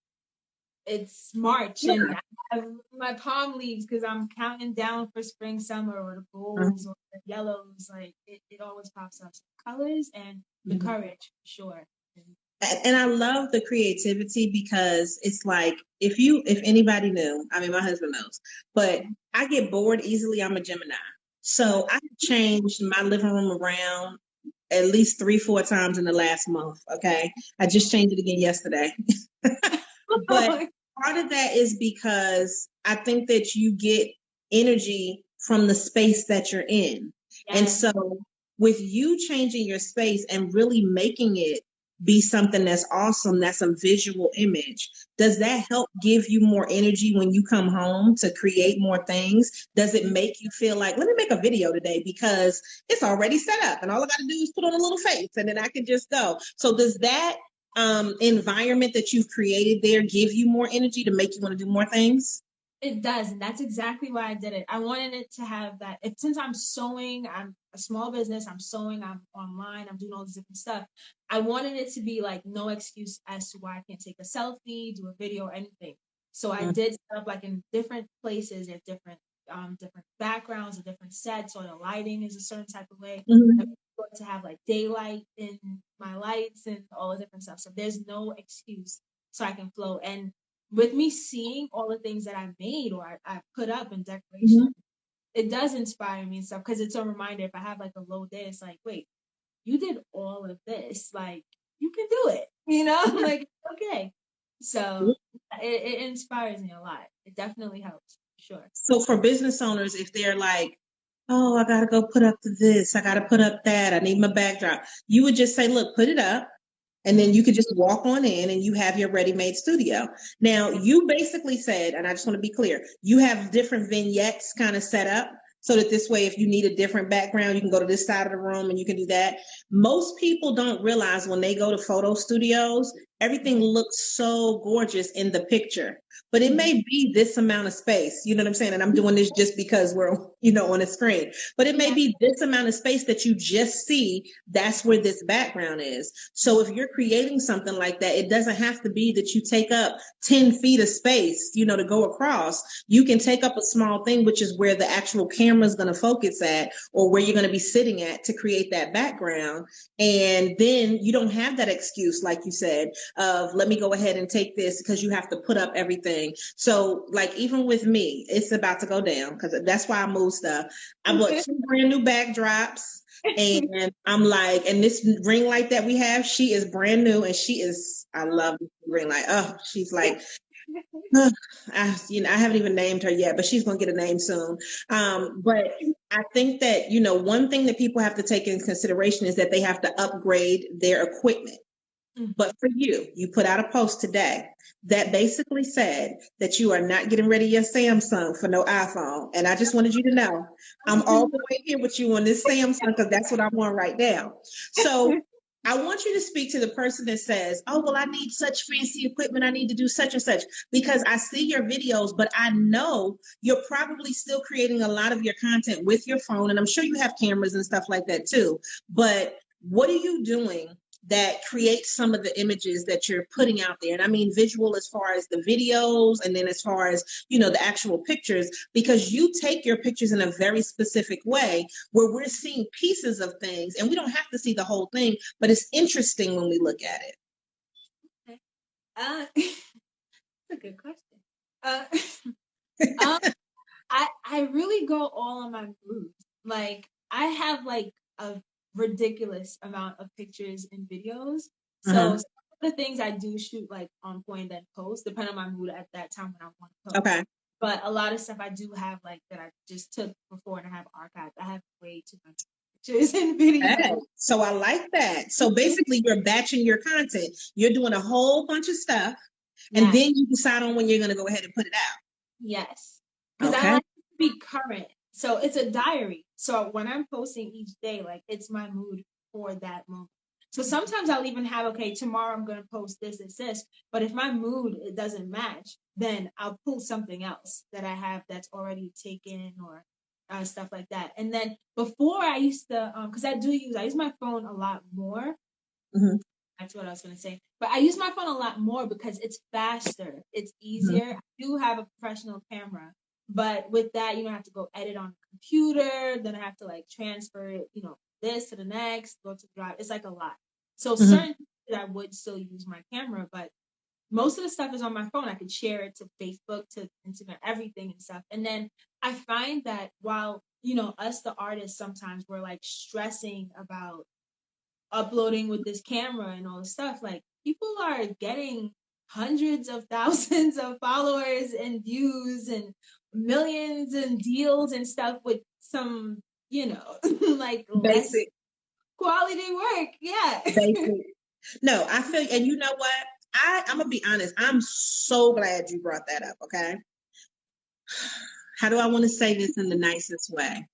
it's March and I have my palm leaves because I'm counting down for spring, summer, or the golds or the yellows. Like it always pops up. So colors and the courage, for sure. And I love the creativity, because it's like, if anybody knew, I mean, my husband knows, but I get bored easily. I'm a Gemini. So I changed my living room around at least 3-4 times in the last month. Okay. I just changed it again yesterday. But part of that is because I think that you get energy from the space that you're in. Yes. And so with you changing your space and really making it be something that's awesome, that's a visual image, does that help give you more energy when you come home to create more things? Does it make you feel like, let me make a video today because it's already set up and all I got to do is put on a little face and then I can just go? So does that environment that you've created there give you more energy to make you want to do more things? It does, and that's exactly why I did it. I wanted it to have that. Since I'm sewing, I'm a small business, I'm sewing, I'm online, I'm doing all this different stuff. I wanted it to be like no excuse as to why I can't take a selfie, do a video, or anything. So I did stuff like in different places, at different backgrounds, or different sets, or the lighting is a certain type of way. To have like daylight in my lights and all the different stuff. So there's no excuse, so I can flow. And with me seeing all the things that I made or I put up in decoration, it does inspire me and stuff, because it's a reminder. If I have like a low day, it's like, wait, you did all of this, like you can do it, like okay. So it inspires me a lot. It definitely helps, sure. So for business owners, if they're like, oh, I got to go put up this, I got to put up that, I need my backdrop, you would just say, look, put it up. And then you could just walk on in and you have your ready-made studio. Now, you basically said, and I just want to be clear, you have different vignettes kind of set up so that this way, if you need a different background, you can go to this side of the room and you can do that. Most people don't realize when they go to photo studios, everything looks so gorgeous in the picture, but it may be this amount of space. You know what I'm saying? And I'm doing this just because we're, on a screen, but it may be this amount of space that you just see. That's where this background is. So if you're creating something like that, it doesn't have to be that you take up 10 feet of space, to go across. You can take up a small thing, which is where the actual camera is going to focus at, or where you're going to be sitting at to create that background. And then you don't have that excuse, like you said, of let me go ahead and take this, because you have to put up everything. So like, even with me, it's about to go down, because that's why I moved stuff. I bought 2 brand new backdrops, and I'm like, and this ring light that we have, she is brand new, and I love this ring light. Oh, she's like, I haven't even named her yet, but she's going to get a name soon. But I think that, one thing that people have to take into consideration is that they have to upgrade their equipment. But for you put out a post today that basically said that you are not getting rid of your Samsung for no iPhone. And I just wanted you to know I'm all the way here with you on this Samsung, because that's what I'm on right now. So I want you to speak to the person that says, oh, well, I need such fancy equipment. I need to do such and such, because I see your videos, but I know you're probably still creating a lot of your content with your phone. And I'm sure you have cameras and stuff like that too. But what are you doing that creates some of the images that you're putting out there? And I mean visual as far as the videos, and then as far as, the actual pictures, because you take your pictures in a very specific way where we're seeing pieces of things and we don't have to see the whole thing, but it's interesting when we look at it. Okay. That's a good question. I really go all on my mood. Like, I have like a ridiculous amount of pictures and videos. So some of the things I do shoot like on point and post, depending on my mood at that time when I want to post. Okay. But a lot of stuff I do have like that I just took before and I have archived. I have way too much pictures and videos. Okay. So I like that. So basically you're batching your content. You're doing a whole bunch of stuff, and then you decide on when you're going to go ahead and put it out. Yes. Because I like to be current. So it's a diary. So when I'm posting each day, like, it's my mood for that moment. So sometimes I'll even have, okay, tomorrow I'm going to post this. But if my mood, it doesn't match, then I'll pull something else that I have that's already taken, or stuff like that. And then before I used to, because I use my phone a lot more. Mm-hmm. That's what I was going to say. But I use my phone a lot more because it's faster. It's easier. Mm-hmm. I do have a professional camera, but with that, you don't have to go edit on the computer. Then I have to like transfer it, this to the next, go to the drive. It's like a lot. So certain things I would still use my camera, but most of the stuff is on my phone. I could share it to Facebook, to Instagram, everything and stuff. And then I find that while, us, the artists, sometimes we're like stressing about uploading with this camera and all this stuff, like, people are getting hundreds of thousands of followers and views and millions and deals and stuff with some, like less quality work. Yeah. No, I feel, and you know what? I'm gonna be honest. I'm so glad you brought that up. Okay. How do I want to say this in the nicest way?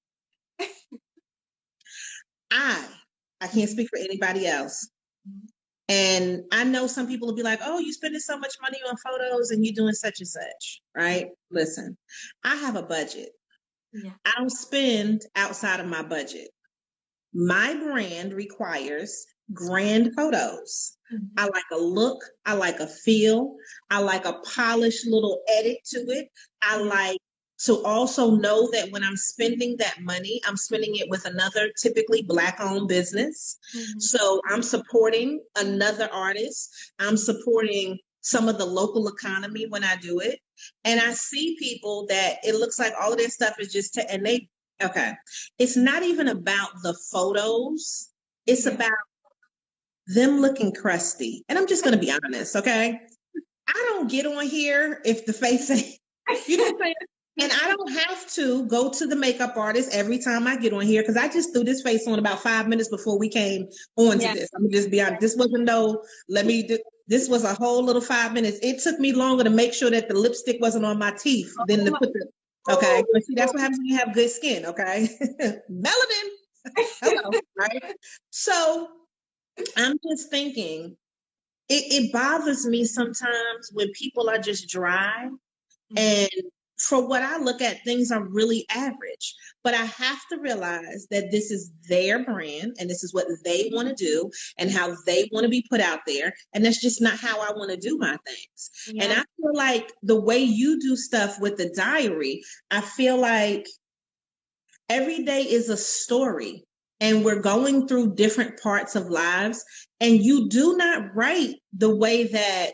I can't speak for anybody else. And I know some people will be like, oh, you're spending so much money on photos and you're doing such and such, right? Listen, I have a budget. Yeah. I don't spend outside of my budget. My brand requires grand photos. Mm-hmm. I like a look. I like a feel. I like a polished little edit to it. I like to also know that when I'm spending that money, I'm spending it with another typically Black-owned business. Mm-hmm. So I'm supporting another artist. I'm supporting some of the local economy when I do it. And I see people that it looks like all of their stuff is just, it's not even about the photos. It's about them looking crusty. And I'm just going to be honest, okay? I don't get on here if the face ain't, you know what I'm saying? And I don't have to go to the makeup artist every time I get on here, because I just threw this face on about 5 minutes before we came on to this. I'm going to just be honest. This wasn't this was a whole little 5 minutes. It took me longer to make sure that the lipstick wasn't on my teeth than to put the, okay? But see, that's what happens when you have good skin, okay? Melanin. Hello, right? So I'm just thinking, it bothers me sometimes when people are just dry, and for what I look at, things are really average. But I have to realize that this is their brand and this is what they want to do and how they want to be put out there. And that's just not how I want to do my things. Yeah. And I feel like the way you do stuff with the diary, I feel like every day is a story. And we're going through different parts of lives. And you do not write the way that,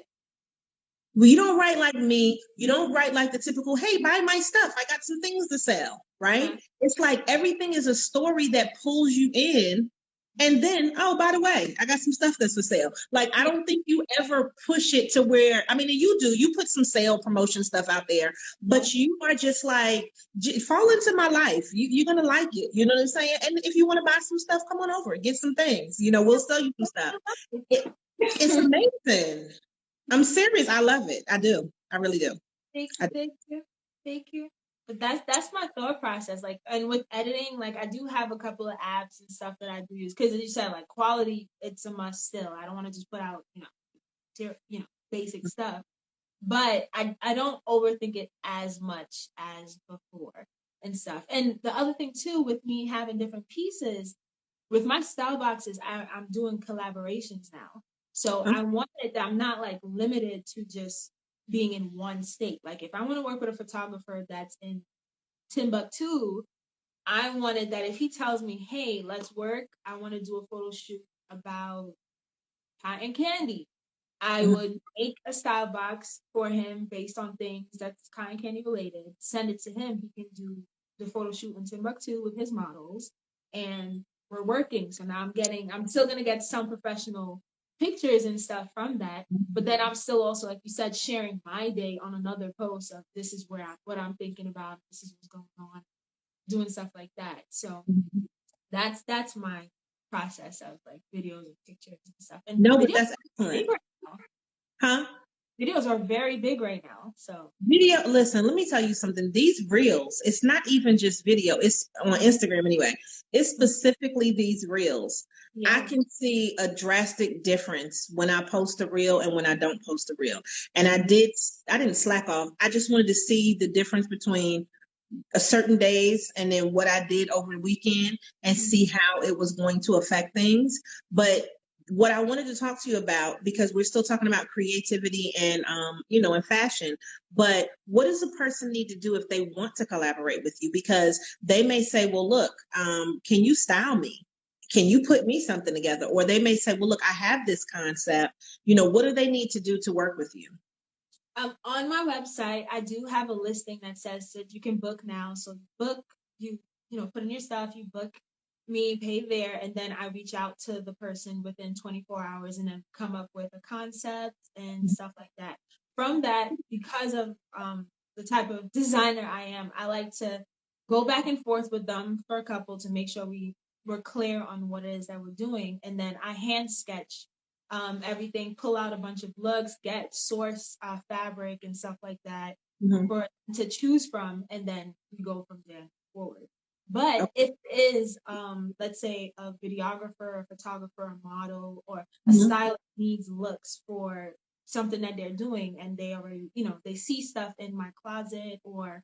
well, you don't write like me. You don't write like the typical, hey, buy my stuff. I got some things to sell, right? Mm-hmm. It's like everything is a story that pulls you in. And then, oh, by the way, I got some stuff that's for sale. Like, I don't think you ever push it to where, I mean, you do. You put some sale promotion stuff out there, but you are just like, fall into my life. You're going to like it. You know what I'm saying? And if you want to buy some stuff, come on over. Get some things. We'll sell you some stuff. It's amazing. I'm serious. I love it. I do. I really do. Thank you. that's my thought process. Like, and with editing, like I do have a couple of apps and stuff that I do use because, as you said, like quality, it's a must. Still, I don't want to just put out basic stuff, but I don't overthink it as much as before and stuff. And the other thing too, with me having different pieces with my style boxes, I'm doing collaborations now. So I wanted that I'm not like limited to just being in one state. Like if I want to work with a photographer that's in Timbuktu, I wanted that if he tells me, hey, let's work, I want to do a photo shoot about cotton candy. I would make a style box for him based on things that's cotton candy related, send it to him. He can do the photo shoot in Timbuktu with his models, and we're working. So now I'm still going to get some professional pictures and stuff from that. But then I'm still also, like you said, sharing my day on another post of this is what I'm thinking about. This is what's going on, doing stuff like that. So that's my process of like videos and pictures and stuff. And No, but videos that's excellent. Huh? Videos are very big right now. So Video, listen, let me tell you something. These reels, it's not even just video, it's on Instagram anyway. It's specifically these reels. I can see a drastic difference when I post a reel and when I don't post a reel. And I didn't slack off. I just wanted to see the difference between a certain days and then what I did over the weekend and see how it was going to affect things. But what I wanted to talk to you about, because we're still talking about creativity and, and fashion, but what does a person need to do if they want to collaborate with you? Because they may say, well, look, can you style me? Can you put me something together? Or they may say, well, look, I have this concept. What do they need to do to work with you? On my website, I do have a listing that says that you can book now. So book, put in your stuff, you book me, pay there, and then I reach out to the person within 24 hours and then come up with a concept and stuff like that. From that, because of the type of designer I am, I like to go back and forth with them for a couple to make sure we're clear on what it is that we're doing. And then I hand sketch everything, pull out a bunch of looks, get source fabric and stuff like that for to choose from, and then we go from there forward. But if it is, let's say, a videographer, a photographer, a model, or a stylist needs looks for something that they're doing, and they already, they see stuff in my closet or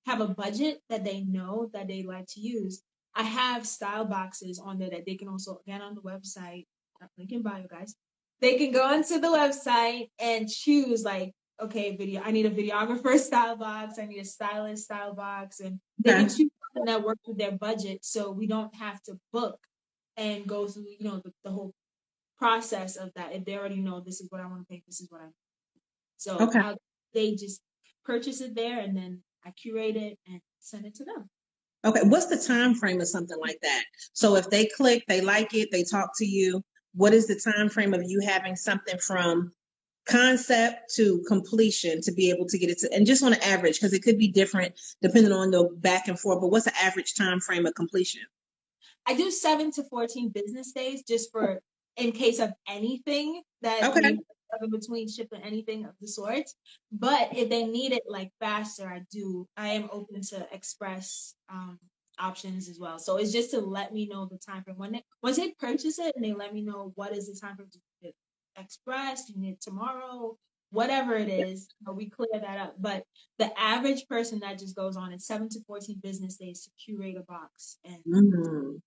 have a budget that they know that they like to use, I have style boxes on there that they can also, again, on the website, link in bio, guys. They can go onto the website and choose like, okay, I need a videographer style box, I need a stylist style box, and they can choose something that works with their budget, so we don't have to book and go through, the whole process of that. If they already know this is what I want to pay, this is what I. So they just purchase it there, and then I curate it and send it to them. Okay, what's the time frame of something like that? So if they click, they like it, they talk to you, what is the time frame of you having something from concept to completion to be able to get it to, and just on an average, because it could be different depending on the back and forth, but what's the average time frame of completion? I do 7 to 14 business days just for in case of anything that in between shipping anything of the sort. But if they need it like faster, I am open to express options as well. So it's just to let me know the time frame. Once they purchase it and they let me know what is the time frame to express, you need it tomorrow, whatever it is, we clear that up. But the average person that just goes on is 7 to 14 business days to curate a box. And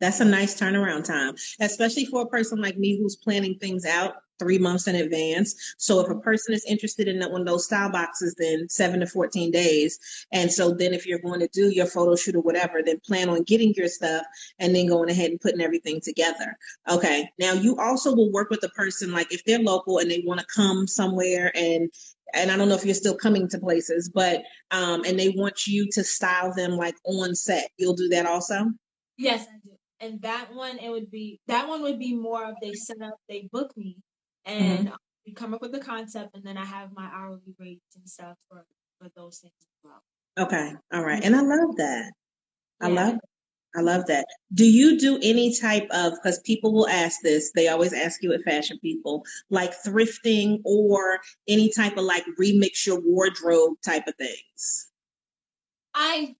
that's a nice turnaround time, especially for a person like me who's planning things out 3 months in advance. So if a person is interested in one of those style boxes, then 7 to 14 days. And so then if you're going to do your photo shoot or whatever, then plan on getting your stuff and then going ahead and putting everything together. Okay. Now you also will work with the person, like if they're local and they want to come somewhere and I don't know if you're still coming to places, but, and they want you to style them like on set. You'll do that also? Yes, I do. And that one would be more of they set up, they book me, and we come up with the concept, and then I have my hourly rates and stuff for those things as well. Okay, all right, and I love that. I love that. Do you do any type of, because people will ask this, they always ask you at Fashion People, like thrifting or any type of like remix your wardrobe type of things? I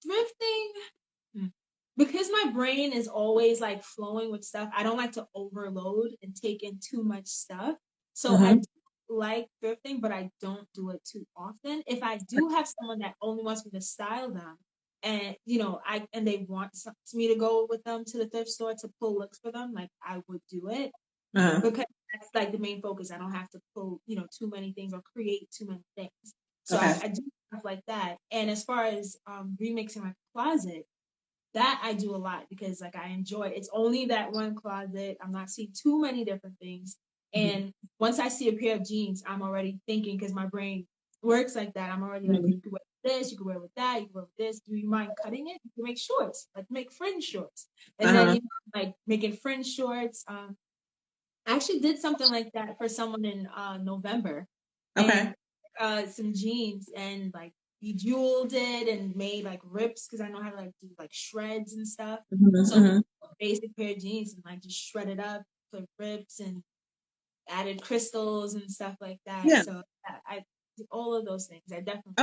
thrifting because my brain is always like flowing with stuff. I don't like to overload and take in too much stuff. So I do like thrifting, but I don't do it too often. If I do have someone that only wants me to style them, and they want me to go with them to the thrift store to pull looks for them, like I would do it because that's like the main focus. I don't have to pull too many things or create too many things. So I do stuff like that. And as far as remixing my closet, that I do a lot because like I enjoy it. It's only that one closet. I'm not seeing too many different things. And once I see a pair of jeans, I'm already thinking because my brain works like that. I'm already like, you can wear this, you can wear with that, you can wear with this. Do you mind cutting it? You can make shorts, like make fringe shorts. And then like making fringe shorts. I actually did something like that for someone in November. Okay. And some jeans and like we jeweled it and made like rips because I know how to like do like shreds and stuff. So basic pair of jeans and like just shredded up, put rips and added crystals and stuff like that. Yeah. So I all of those things. I definitely.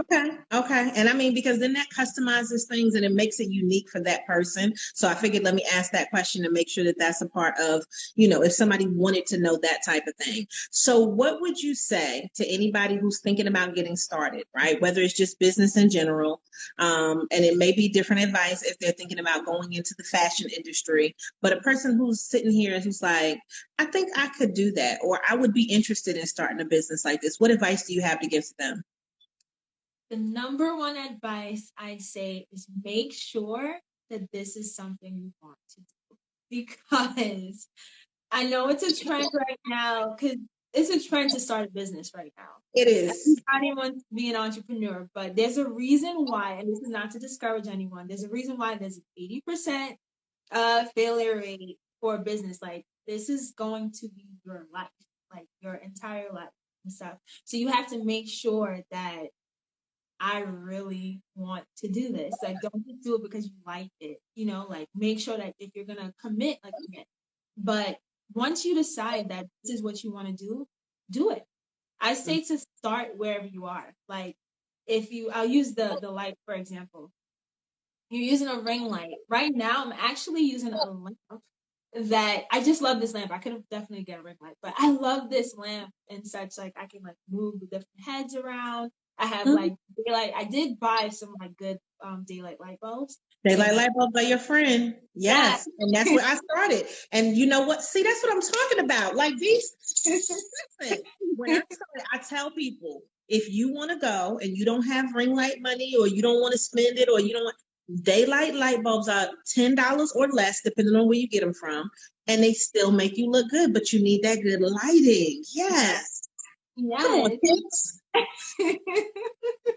Okay. And I mean, because then that customizes things and it makes it unique for that person. So I figured, let me ask that question and make sure that that's a part of, if somebody wanted to know that type of thing. So what would you say to anybody who's thinking about getting started, right? Whether it's just business in general, and it may be different advice if they're thinking about going into the fashion industry, but a person who's sitting here and who's like, I think I could do that, or I would be interested in starting a business like this. What advice do you have to give to them? The number one advice I say is make sure that this is something you want to do because I know it's a trend right now because it's a trend to start a business right now. It is. Everybody wants to be an entrepreneur, but there's a reason why, and this is not to discourage anyone. There's a reason why there's an 80% failure rate for a business. Like this is going to be your life, like your entire life and stuff. So you have to make sure that I really want to do this. Like, don't just do it because you like it. Like make sure that if you're gonna commit, like commit. But once you decide that this is what you want to do it. I say to start wherever you are. Like, I'll use the light for example. You're using a ring light. Right now, I'm actually using a lamp that I just love this lamp. I could have definitely get a ring light, but I love this lamp and such. Like I can like move the different heads around. I have like daylight. I did buy some like good daylight light bulbs. Daylight light bulbs are your friend. Yes. And that's where I started. And you know what? See, that's what I'm talking about. Like these, listen, when I started, I tell people, if you want to go and you don't have ring light money or you don't want to spend it or you don't want, daylight light bulbs are $10 or less, depending on where you get them from. And they still make you look good, but you need that good lighting. Yes. Come on, kids.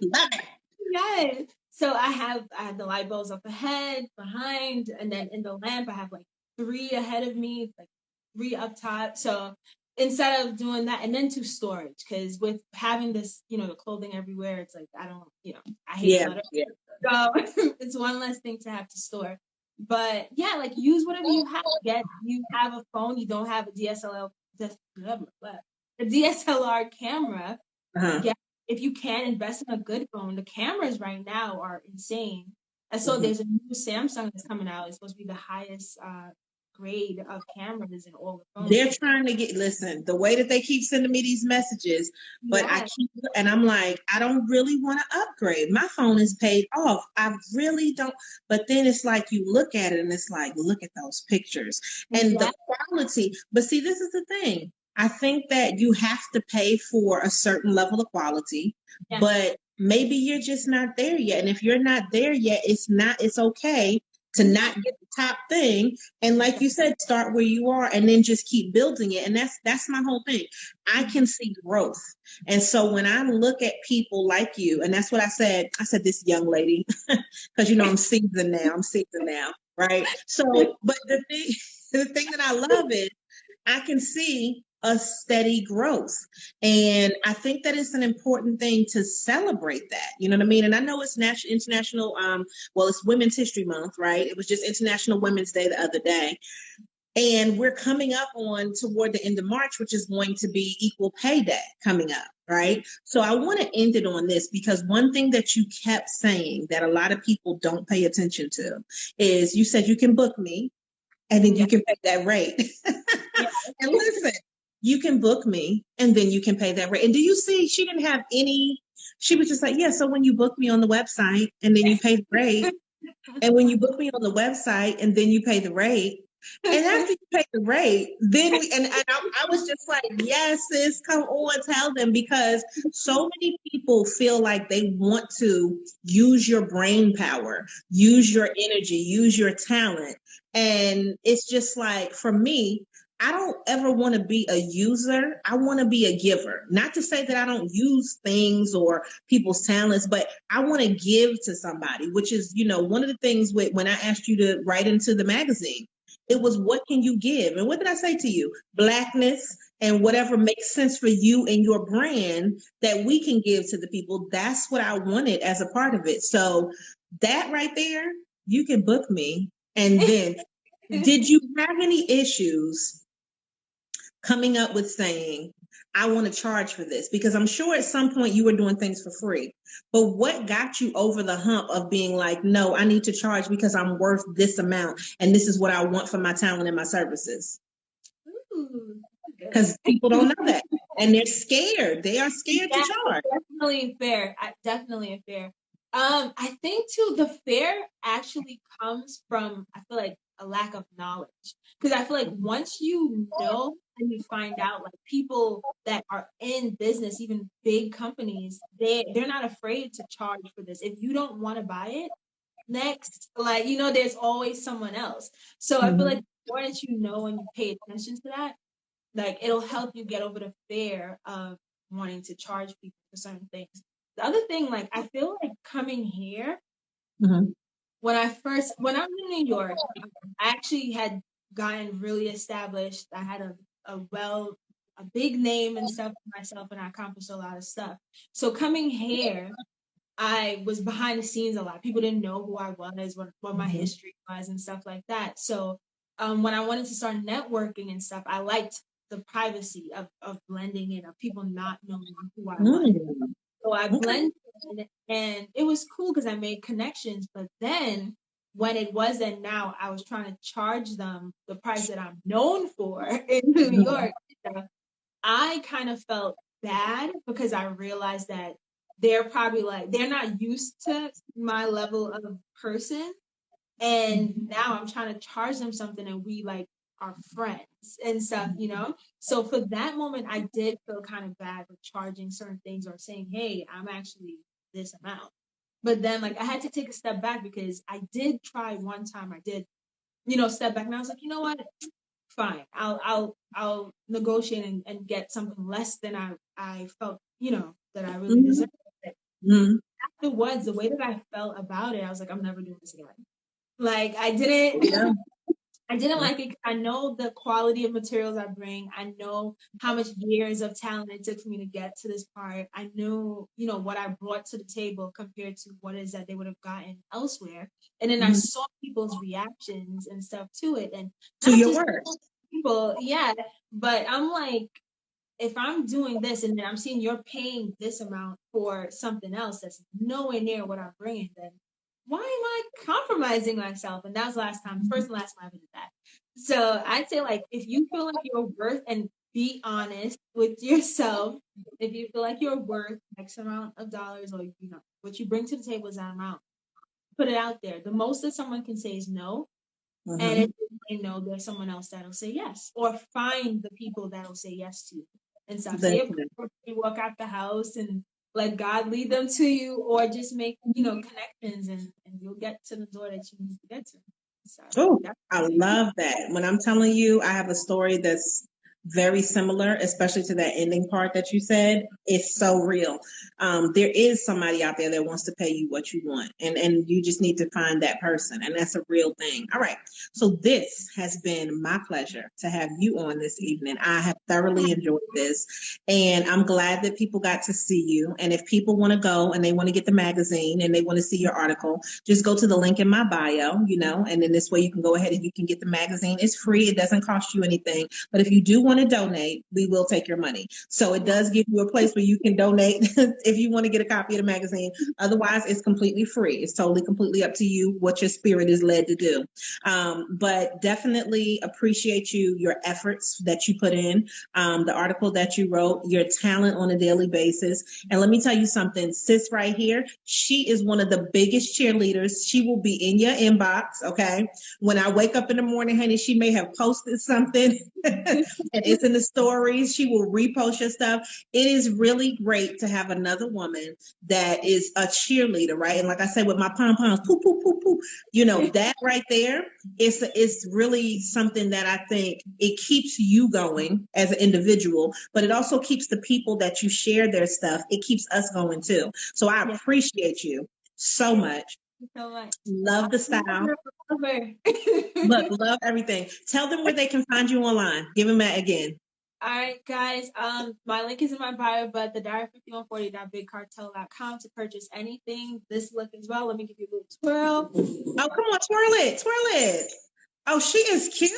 Love it. Yes. So I have the light bulbs up ahead, behind, and then in the lamp I have like 3 ahead of me, like 3 up top. So instead of doing that, and then to storage, because with having this, the clothing everywhere, it's like I don't, I hate clutter. Yeah. So it's one less thing to have to store. But yeah, like use whatever you have. You have a phone, you don't have a DSLR camera. If you can invest in a good phone, the cameras right now are insane. And so there's a new Samsung that's coming out. It's supposed to be the highest grade of cameras in all the phones. They're trying to listen, the way that they keep sending me these messages, but and I'm like, I don't really want to upgrade. My phone is paid off. I really don't. But then it's like, you look at it and it's like, look at those pictures and the quality. But see, this is the thing. I think that you have to pay for a certain level of quality, but maybe you're just not there yet. And if you're not there yet, it's okay to not get the top thing. And like you said, start where you are and then just keep building it. And that's my whole thing. I can see growth. And so when I look at people like you, and that's what I said this young lady, because I'm seasoned now. Right. So, but the thing that I love is I can see a steady growth. And I think that it's an important thing to celebrate that. You know what I mean? And I know it's international, it's Women's History Month, right? It was just International Women's Day the other day. And we're coming up on toward the end of March, which is going to be Equal Pay Day coming up, right? So I want to end it on this because one thing that you kept saying that a lot of people don't pay attention to is you said you can book me and then you can pay that rate. And listen, you can book me and then you can pay that rate. And do you see, she didn't have any, she was just like, yeah, so when you book me on the website and then you pay the rate, and when you book me on the website and then you pay the rate, and after you pay the rate, then I was just like, yes, sis, come on, tell them, because so many people feel like they want to use your brain power, use your energy, use your talent. And it's just like, for me, I don't ever want to be a user. I want to be a giver. Not to say that I don't use things or people's talents, but I want to give to somebody, which is, one of the things when I asked you to write into the magazine, it was, what can you give? And what did I say to you? Blackness and whatever makes sense for you and your brand that we can give to the people. That's what I wanted as a part of it. So that right there, you can book me. And then did you have any issues coming up with saying, I want to charge for this? Because I'm sure at some point you were doing things for free, but what got you over the hump of being like, no, I need to charge because I'm worth this amount and this is what I want for my talent and my services? Because people don't know that and they're scared. They are scared to charge. Definitely fair. Definitely fair. I think too, the fear actually comes from, I feel like, a lack of knowledge. Because I feel like once you know and you find out, like, people that are in business, even big companies, they're not afraid to charge for this. If you don't want to buy it, next, like, there's always someone else. So I feel like the more that you know and you pay attention to that, like, it'll help you get over the fear of wanting to charge people for certain things. The other thing, like, I feel like coming here, when I was in New York, I actually had gotten really established. I had a big name and stuff for myself, and I accomplished a lot of stuff. So coming here, I was behind the scenes a lot. People didn't know who I was, what my history was, and stuff like that. So when I wanted to start networking and stuff, I liked the privacy of blending in, of people not knowing who I was. So I blended in, and it was cool because I made connections. But then when it wasn't, now I was trying to charge them the price that I'm known for in New York, I kind of felt bad because I realized that they're probably like, they're not used to my level of person. And now I'm trying to charge them something and we like are friends and stuff, So for that moment, I did feel kind of bad with charging certain things or saying, hey, I'm actually this amount. But then, like, I had to take a step back because I did try one time. I did, step back, and I was like, you know what? Fine, I'll negotiate and get something less than I felt, that I really deserved. Afterwards, the way that I felt about it, I was like, I'm never doing this again. Like, I didn't like it. I know the quality of materials I bring. I know how much years of talent it took for me to get to this part. I knew, what I brought to the table compared to what it is that they would have gotten elsewhere. And then I saw people's reactions and stuff to it. And to your work. People, yeah. But I'm like, if I'm doing this and then I'm seeing you're paying this amount for something else that's nowhere near what I'm bringing, then why am I compromising myself? And that was the first and last time I ever did that. So I'd say, like, if you feel like you're worth, and be honest with yourself, if you feel like you're worth X amount of dollars, or what you bring to the table is that amount, put it out there. The most that someone can say is no. And if they know, there's someone else that'll say yes, or find the people that'll say yes to you and stuff. Say you walk out the house and let God lead them to you, or just make, connections and you'll get to the door that you need to get to. So, I love that. When I'm telling you, I have a story that's very similar, especially to that ending part that you said. It's so real. There is somebody out there that wants to pay you what you want, and you just need to find that person, and that's a real thing. All right. So this has been my pleasure to have you on this evening. I have thoroughly enjoyed this, and I'm glad that people got to see you. And if people want to go and they want to get the magazine and they want to see your article, just go to the link in my bio, and then this way you can go ahead and you can get the magazine. It's free. It doesn't cost you anything. But if you do want to donate, we will take your money. So it does give you a place where you can donate if you want to get a copy of the magazine. Otherwise, it's completely free. It's totally, completely up to you what your spirit is led to do. But definitely appreciate your efforts that you put in, the article that you wrote, your talent on a daily basis. And let me tell you something, sis right here, she is one of the biggest cheerleaders. She will be in your inbox, okay? When I wake up in the morning, honey, she may have posted something and it's in the stories. She will repost your stuff. It is really great to have another woman that is a cheerleader, right? And like I said, with my pom-poms, poo, poo, poo, poo, that right there is really something that I think it keeps you going as an individual, but it also keeps the people that you share their stuff. It keeps us going too. So I appreciate you so much. So much. Love the style. Look, love everything. Tell them where they can find you online. Give them that again. All right, guys. My link is in my bio, but the diary5140.bigcartel.com to purchase anything. This look as well. Let me give you a little twirl. Oh, come on, twirl it. Oh, she is cute.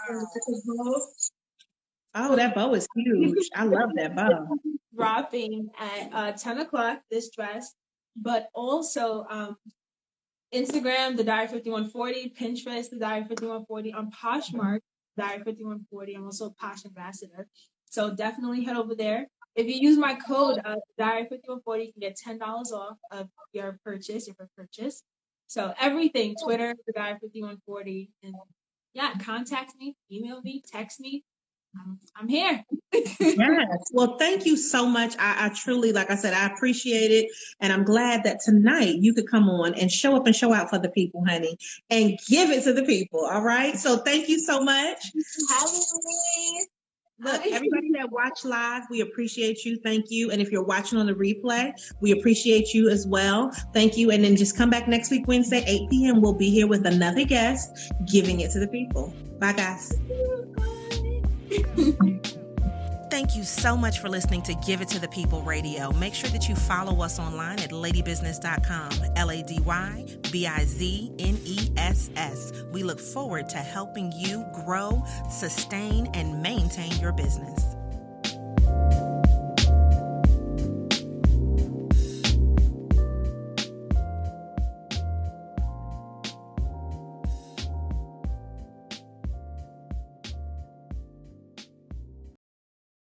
Yeah. Oh, that bow is huge. I love that bow. Dropping at 10 o'clock, this dress, but also Instagram, the Diary5140, Pinterest, the Diary5140, on Poshmark, Diary5140. I'm also a Posh ambassador. So definitely head over there. If you use my code, Diary5140, you can get $10 off of your purchase, So everything, Twitter, the Diary5140. And yeah, contact me, email me, text me. I'm here. Yes. Well, thank you so much. I truly, like I said, I appreciate it. And I'm glad that tonight you could come on and show up and show out for the people, honey, and give it to the people. All right. So thank you so much. Look, everybody that watched live, we appreciate you. Thank you. And if you're watching on the replay, we appreciate you as well. Thank you. And then just come back next week, Wednesday, 8 p.m. We'll be here with another guest, giving it to the people. Bye, guys. Thank you so much for listening to Give It to the People Radio. Make sure that you follow us online at ladybusiness.com, LADYBIZNESS. We look forward to helping you grow, sustain, and maintain your business.